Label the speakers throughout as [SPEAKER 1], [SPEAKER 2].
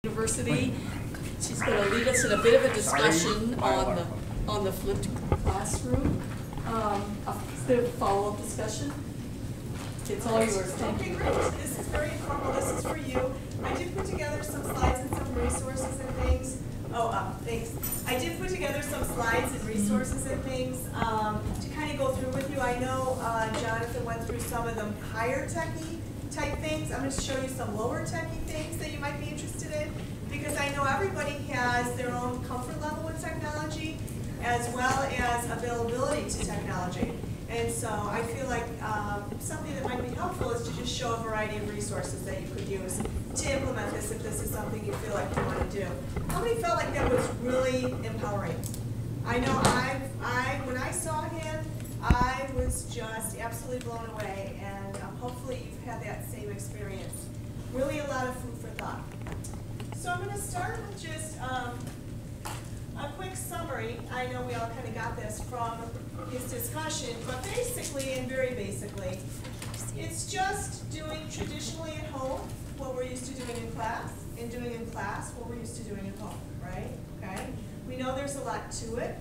[SPEAKER 1] University. She's going to lead us in a bit of a discussion on the flipped classroom. A bit of follow-up discussion. It's all yours. Thank
[SPEAKER 2] Okay,
[SPEAKER 1] you.
[SPEAKER 2] great. This is very informal. This is for you. I did put together some slides and some resources and things. Thanks. I did put together some slides and resources and things to kind of go through with you. I know Jonathan went through some of the higher techie type things. I'm going to show you some lower techie things that you might be interested in, because I know everybody has their own comfort level with technology as well as availability to technology. And so I feel like something that might be helpful is to just show a variety of resources that you could use to implement this if this is something you feel like you want to do. How many felt like that was really empowering? I know when I saw him, I was just absolutely blown away, and hopefully you've had that same experience. Really a lot of food for thought. So I'm going to start with just a quick summary. I know we all kind of got this from his discussion, but basically, and very basically, it's just doing traditionally at home what we're used to doing in class, and doing in class what we're used to doing at home, right? Okay? We know there's a lot to it,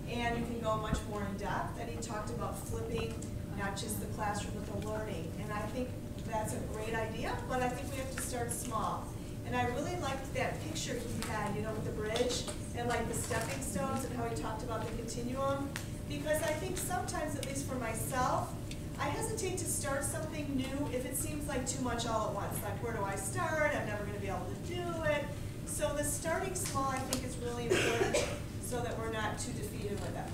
[SPEAKER 2] and you can go much more in depth, and he talked about flipping not just the classroom but the learning, and I think that's a great idea, but I think we have to start small. And I really liked that picture he had, you know, with the bridge and like the stepping stones and how he talked about the continuum, because I think sometimes, at least for myself, I hesitate to start something new if it seems like too much all at once. Like, where do I start? I'm never going to be able to do it. So the starting small, I think, is really important so that we're not too defeated with it.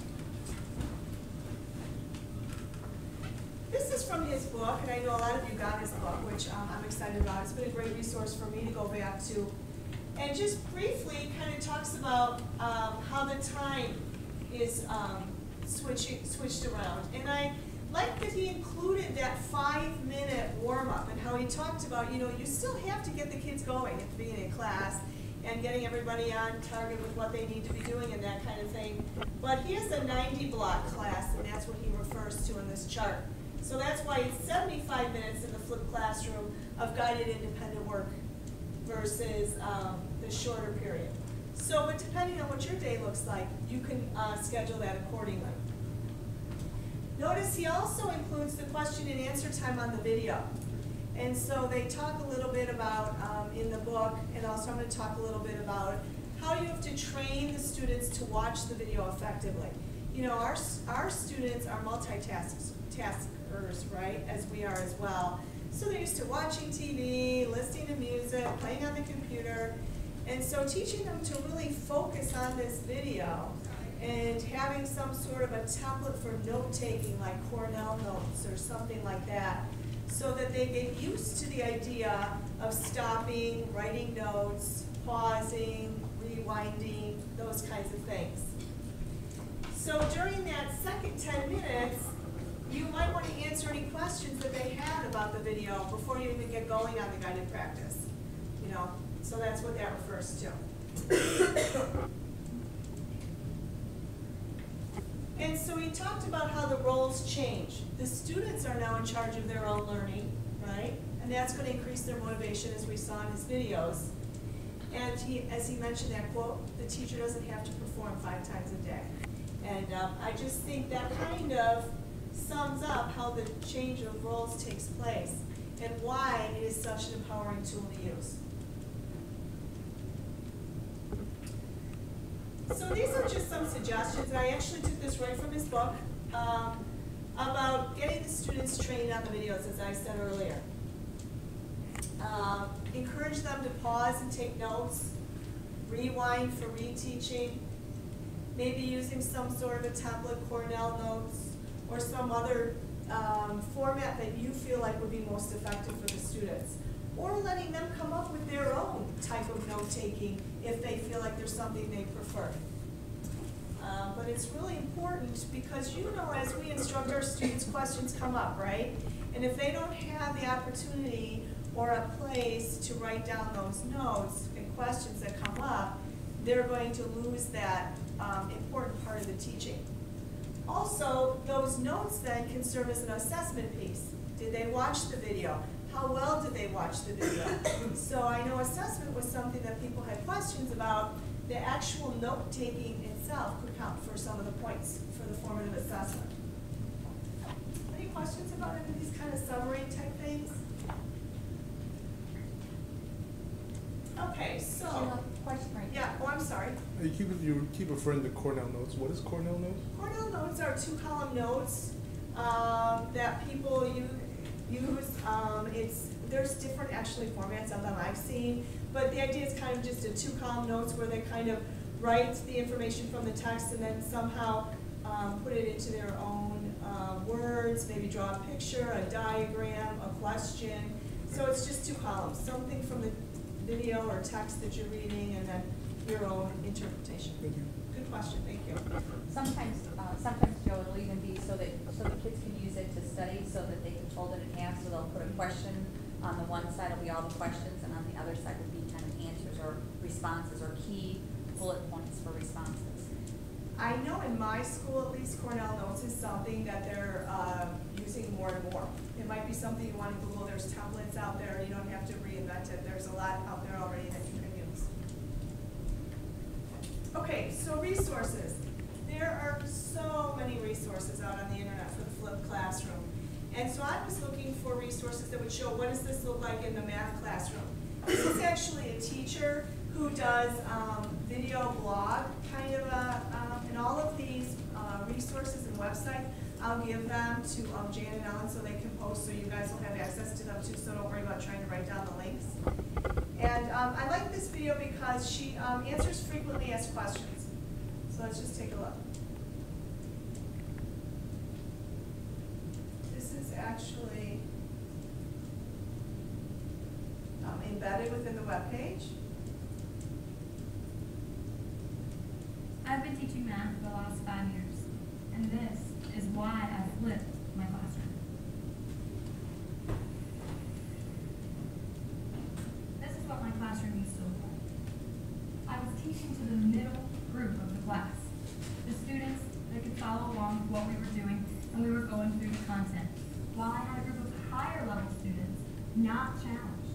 [SPEAKER 2] This is from his book, and I know a lot of you got his book, which I'm excited about. It's been a great resource for me to go back to. And just briefly kind of talks about how the time is switched around. And I like that he included that 5-minute warm-up and how he talked about, you know, you still have to get the kids going at the beginning of class and getting everybody on target with what they need to be doing and that kind of thing. But he has a 90-block class, and that's what he refers to in this chart. So that's why it's 75 minutes in the flipped classroom of guided independent work versus the shorter period. So, but depending on what your day looks like, you can schedule that accordingly. Notice he also includes the question and answer time on the video. And so they talk a little bit about, in the book, and also I'm going to talk a little bit about how you have to train the students to watch the video effectively. You know, our students are multitaskers, right, as we are as well. So they're used to watching TV, listening to music, playing on the computer, and so teaching them to really focus on this video and having some sort of a template for note-taking, like Cornell notes or something like that, so that they get used to the idea of stopping, writing notes, pausing, rewinding, those kinds of things. So during that second 10 minutes, you might want to answer any questions that they had about the video before you even get going on the guided practice. You know, so that's what that refers to. And so he talked about how the roles change. The students are now in charge of their own learning, right? And that's going to increase their motivation, as we saw in his videos. And as he mentioned that quote, the teacher doesn't have to perform 5 times a day. And I just think that kind of sums up how the change of roles takes place and why it is such an empowering tool to use. So these are just some suggestions, and I actually took this right from his book, about getting the students trained on the videos, as I said earlier. Encourage them to pause and take notes, rewind for reteaching, maybe using some sort of a template, Cornell notes, or some other format that you feel like would be most effective for the students. Or letting them come up with their own type of note-taking if they feel like there's something they prefer. But it's really important because, you know, as we instruct our students, questions come up, right? And if they don't have the opportunity or a place to write down those notes and questions that come up, they're going to lose that important part of the teaching. Also, those notes then can serve as an assessment piece. Did they watch the video? how well did they watch the video? So I know assessment was something that people had questions about. The actual note-taking itself could count for some of the points for the formative assessment. Any questions about any of these kind of summary type things? Okay, so.
[SPEAKER 3] Sheila, question right
[SPEAKER 2] Yeah, oh, I'm sorry.
[SPEAKER 4] You keep referring to Cornell notes. What is Cornell notes?
[SPEAKER 2] Cornell notes are 2-column notes that people use. There's different actually formats of them I've seen, but the idea is kind of just a 2-column notes where they kind of write the information from the text and then somehow put it into their own words, maybe draw a picture, a diagram, a question. So it's just 2 columns, something from the video or text that you're reading and then your own interpretation.
[SPEAKER 4] Thank you.
[SPEAKER 2] Good question, thank you.
[SPEAKER 3] Sometimes, Joe, it'll even be so the kids can use it to study, so that they can fold it in half. So they'll put a question on the one side will be all the questions, and on the other side will be kind of answers or responses or key bullet points for responses.
[SPEAKER 2] I know in my school, at least, Cornell Notes is something that they're using more and more. It might be something you want to Google. There's templates out there. You don't have to reinvent it. There's a lot out there already that you can use. Okay, so resources. There are so many resources out on the internet for the flipped classroom. And so I was looking for resources that would show what does this look like in the math classroom. This is actually a teacher who does video blog kind of and all of these resources and websites, I'll give them to Jan and Ellen so they can post so you guys will have access to them too, so don't worry about trying to write down the links. And I like this video because she answers frequently asked questions. So let's just take a look. This is actually embedded within the web page.
[SPEAKER 5] I've been teaching math for the last 5 years, and this is why I flipped my classroom. This is what my classroom used to look like. I was teaching to the middle group of the class, the students that could follow along with what we were doing, and we were going through the content, while I had a group of higher level students, not challenged,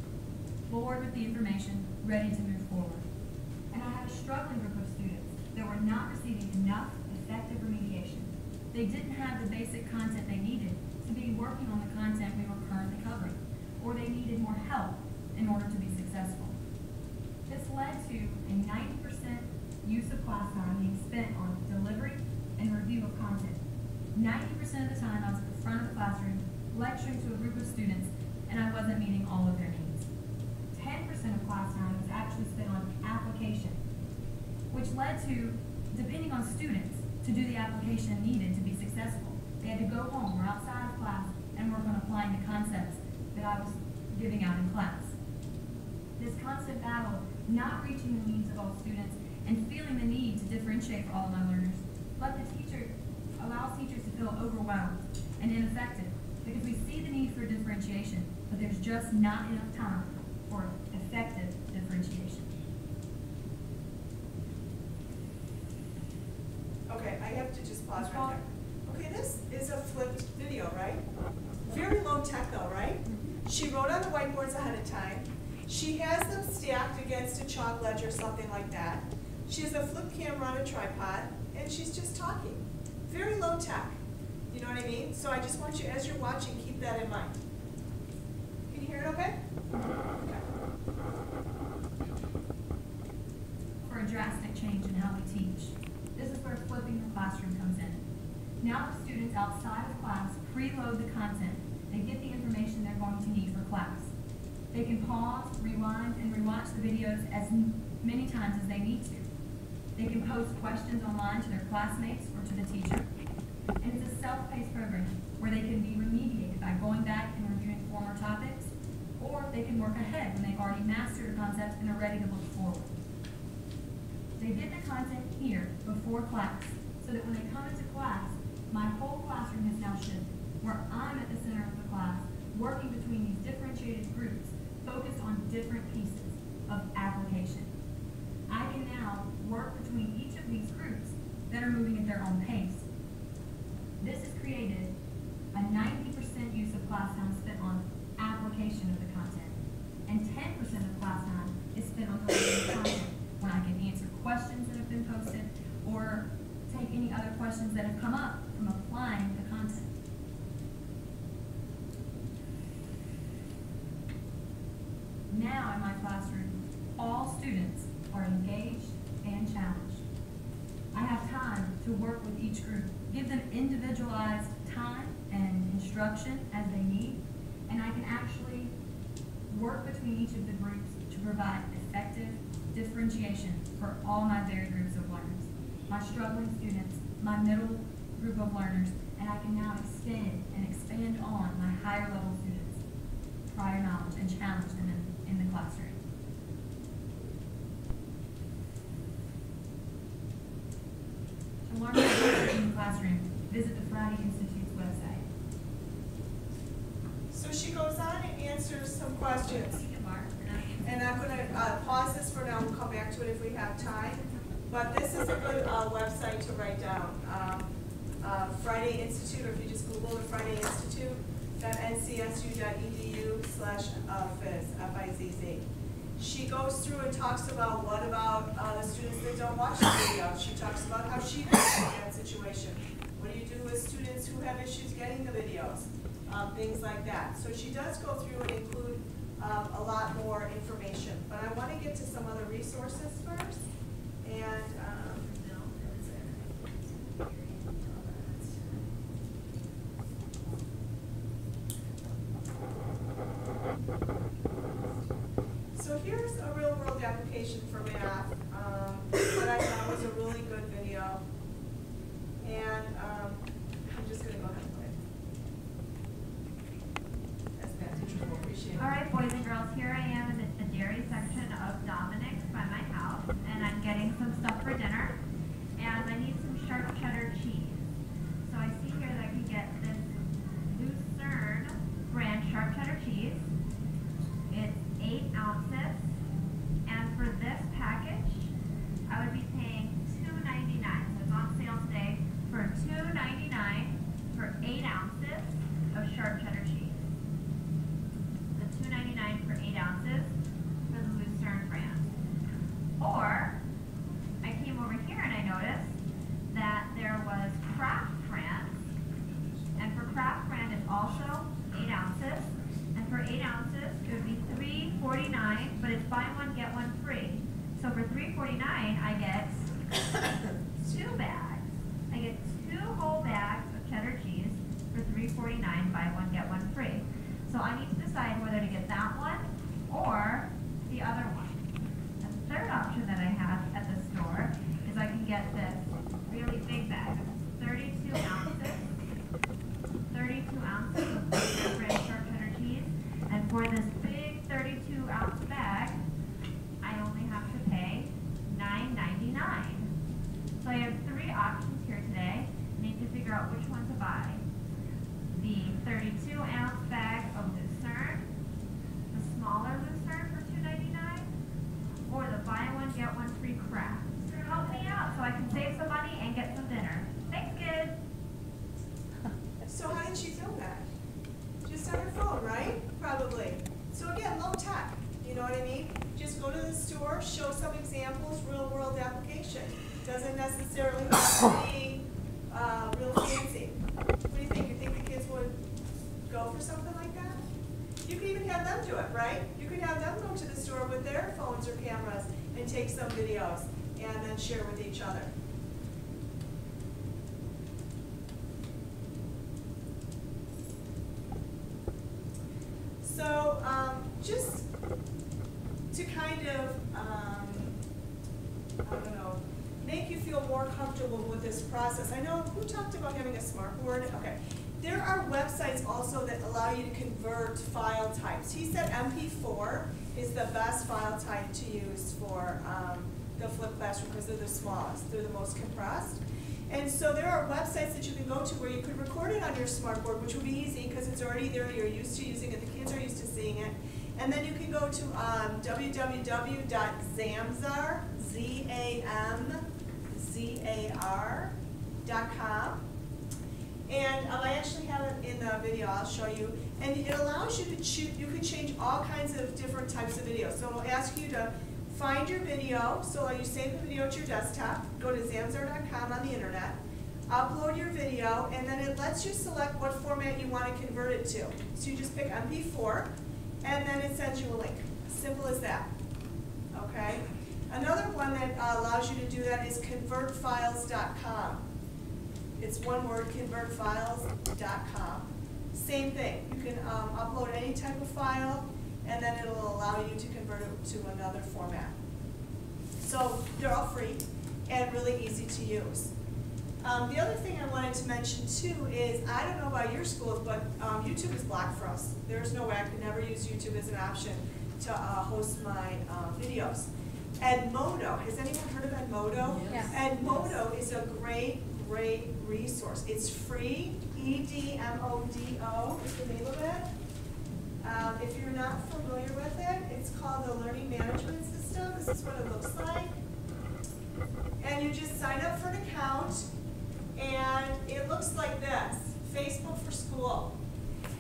[SPEAKER 5] bored with the information, ready to move forward. And I had a struggling group of students that were not receiving enough effective remediation. They didn't have the basic content they needed to be working on the content we were currently covering, or they needed more help in order to be successful. This led to a 90% use of class time being spent on delivery and review of content. 90% of the time I was at the front of the classroom lecturing to a group of students, and I wasn't meeting all of their needs. 10% of class time was actually spent on application, which led to, depending on students, to do the application needed to be successful. They had to go home or outside of class and work on applying the concepts that I was giving out in class. This constant battle, not reaching the needs of all students and feeling the need to differentiate for all of my learners, allows teachers to feel overwhelmed and ineffective because we see the need for differentiation, but there's just not enough time for effective differentiation.
[SPEAKER 2] Okay, I have to just pause right there. Okay, this is a flipped video, right? Very low tech though, right? She wrote on the whiteboards ahead of time. She has them stacked against a chalk ledge or something like that. She has a flip camera on a tripod, and she's just talking. Very low tech. You know what I mean? So I just want you, as you're watching, keep that in mind. Can you hear it okay? Okay.
[SPEAKER 5] For a drastic change in how we teach. This is where flipping the classroom comes in. Now the students outside of class preload the content. They get the information they're going to need for class. They can pause, rewind, and rewatch the videos as many times as they need to. They can post questions online to their classmates or to the teacher. And it's a self-paced program where they can be remediated by going back and reviewing former topics, or they can work ahead when they've already mastered a concept and are ready to look forward. They get the content here before class, so that when they come into class, my whole classroom has now shifted, where I'm at the center of the class, working between these differentiated groups, focused on different pieces of application. I can now work between each of these groups that are moving at their own pace. This has created a 90% use of class time spent on application of questions that have come up from applying the content. Now in my classroom, all students are engaged and challenged. I have time to work with each group, give them individualized time and instruction as they need, and I can actually work between each of the groups to provide effective differentiation for all my varied groups of learners. My struggling students, my middle group of learners, and I can now extend and expand on my higher level students, prior knowledge, and challenge them in the classroom. To learn more in the classroom, visit the Friday Institute's website.
[SPEAKER 2] So she goes on and answers some questions. And I'm going to pause this for now. We'll come back to it if we have time. But this is a good website to write down. Friday Institute, or if you just Google the Friday Institute, ncsu.edu/Fizz, F-I-Z-Z. She goes through and talks about what about the students that don't watch the video. She talks about how she deals with that situation. What do you do with students who have issues getting the videos? Things like that. So she does go through and include a lot more information. But I want to get to some other resources first. And so here's a real world application for math, what I thought was a really good video. And I'm just going to go ahead and play it. As math teachers will appreciate it.
[SPEAKER 6] All right, boys and girls, here I am in the dairy section of Dominic's by my house, and I'm getting some stuff for dinner, and I need some sharp cheddar cheese. So I see here that I can get this Lucerne brand sharp cheddar cheese. It's 8 ounces, and for this package, I would be paying $2.99. So it's on sale today for $2.99 for 8 ounces of sharp cheddar cheese. The $2.99 for 8 ounces for the Lucerne brand. Or, I came over here and I noticed that there was Kraft brand, and for Kraft brand it's also 8 ounces, and for 8 ounces it would be $3.49, but it's buy one get one free. So for $3.49 I get 2 bags. I get 2 whole bags of cheddar cheese for $3.49, buy one get one free. So I need to decide whether to get that one or the other one. And the third option that I have at the store is I can get this really big bag. It's 32 ounces. 32 ounces of brand sharp cheddar cheese. And for this big 32-ounce bag, I only have to pay $9.99. So I have 3 options here today. I need to figure out which one to buy. The 32-ounce bag of Lucerne, the smaller Lucerne for $2.99, or the buy one get one free Kraft. Help me out so I can save some money and get some dinner. Thanks, kids.
[SPEAKER 2] So how did she film that? Just on her phone, right? Probably. So again, low tech. You know what I mean? Just go to the store, show some examples, real world application. Doesn't necessarily have to be real fancy. What do you think? You think the kids would go for something like that? You could even have them do it, right? You could have them go to the store with their phones or cameras and take some videos and then share with each other. So just to kind of, I don't know, make you feel more comfortable with this process. I know, who talked about having a smart board? Okay. There are websites also that allow you to convert file types. He said MP4 is the best file type to use for the flipped classroom because they're the smallest. They're the most compressed. And so there are websites that you can go to where you could record it on your smart board, which will be easy because it's already there, you're used to using it, the kids are used to seeing it. And then you can go to www.zamzar, ZAMZAR.com. And I actually have it in the video, I'll show you. And it allows you to choose, you can change all kinds of different types of videos. So it'll ask you to find your video, so you save the video to your desktop, go to zamzar.com on the internet, upload your video, and then it lets you select what format you want to convert it to. So you just pick MP4, and then it sends you a link. Simple as that. Okay? Another one that allows you to do that is convertfiles.com. It's one word, convertfiles.com. Same thing. You can upload any type of file, and then it'll allow you to convert it to another format. So they're all free and really easy to use. The other thing I wanted to mention too is, I don't know about your schools, but YouTube is blocked for us. There's no way, I could never use YouTube as an option to host my videos. Edmodo, has anyone heard of Edmodo?
[SPEAKER 1] Yes.
[SPEAKER 2] Edmodo is a great resource. It's free, EDMODO is the name of it. If you're not familiar with it, it's called the Learning Management System. This is what it looks like. And you just sign up for an account, and it looks like this. Facebook for school.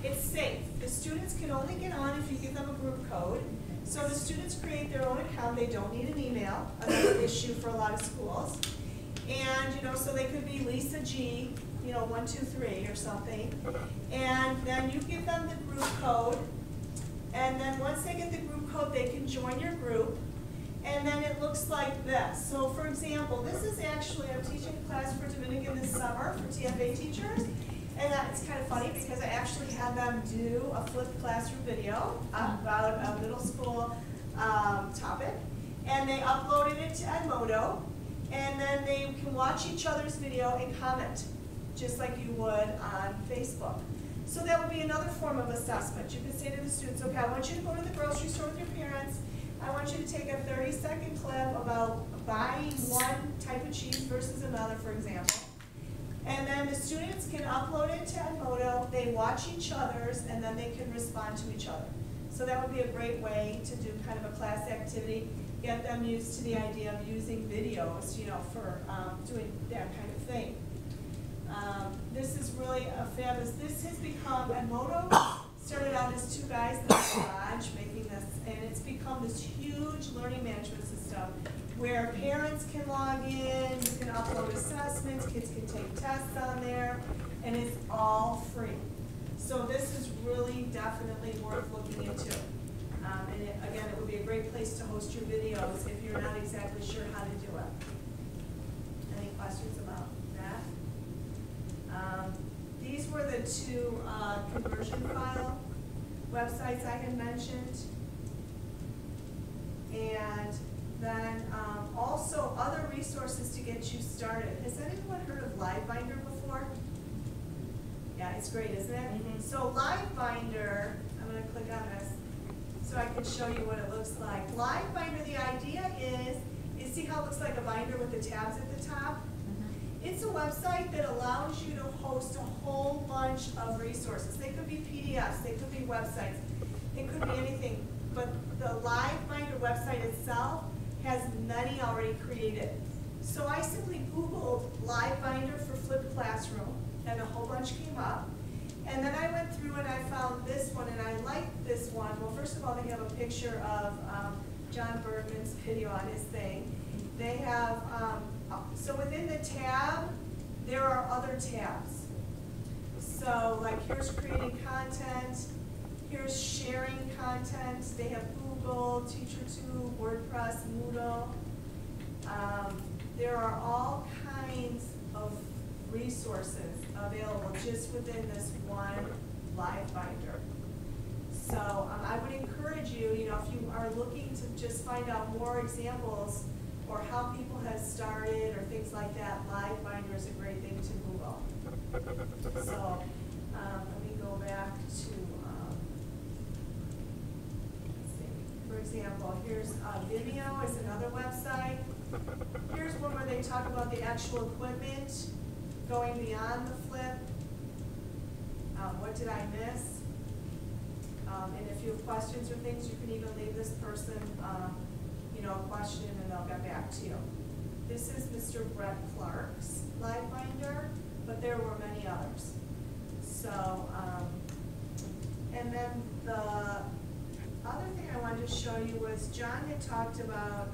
[SPEAKER 2] It's safe. The students can only get on if you give them a group code. So the students create their own account. They don't need an email, another issue for a lot of schools. And, so they could be Lisa G, 123 or something. And then you give them the group code. And then once they get the group code, they can join your group. And then it looks like this. So for example, this is actually, I'm teaching a class for Dominican this summer for TFA teachers. And it's kind of funny because I actually had them do a flipped classroom video about a middle school topic. And they uploaded it to Edmodo. And then they can watch each other's video and comment, just like you would on Facebook. So that would be another form of assessment. You could say to the students, okay, I want you to go to the grocery store with your parents. I want you to take a 30-second clip about buying one type of cheese versus another, for example. And then the students can upload it to Edmodo, they watch each other's, and then they can respond to each other. So that would be a great way to do kind of a class activity, get them used to the idea of using videos, for doing that kind of thing. This is really a fabulous, this has become, Edmodo started out as two guys in the garage making this, and it's become this huge learning management system where parents can log in, you can upload assessments, kids can take tests on there, and it's all free. So this is really definitely worth looking into. And again, it would be a great place to host your videos if you're not exactly sure how to do it. Any questions about that? These were the two conversion file websites I had mentioned. And then also other resources to get you started. Has anyone heard of LiveBinder before? Yeah, it's great, isn't it? Mm-hmm. So LiveBinder, I'm going to click on this so I can show you what it looks like. LiveBinder, the idea is, you see how it looks like a binder with the tabs at the top? It's a website that allows you to host a whole bunch of resources. They could be PDFs, they could be websites, it could be anything. But the LiveBinder website itself has many already created. So I simply Googled LiveBinder for flipped classroom, and a whole bunch came up. And then I went through and I found this one, and I liked this one. Well, first of all, they have a picture of John Bergman's video on his thing. They have, so within the tab, there are other tabs. So like here's creating content, here's sharing content. They have Google, TeacherTube, WordPress, Moodle. There are all kinds of resources available just within this one LiveBinder. So I would encourage you, if you are looking to just find out more examples or how people have started or things like that, LiveBinder is a great thing to Google. So let me go back to, let's see. For example, here's Vimeo is another website. Here's one where they talk about the actual equipment going beyond the flip. What did I miss? And if you have questions or things, you can even leave this person a question and they'll get back to you. This is Mr. Brett Clark's LiveBinder, but there were many others. So, and then the other thing I wanted to show you was John had talked about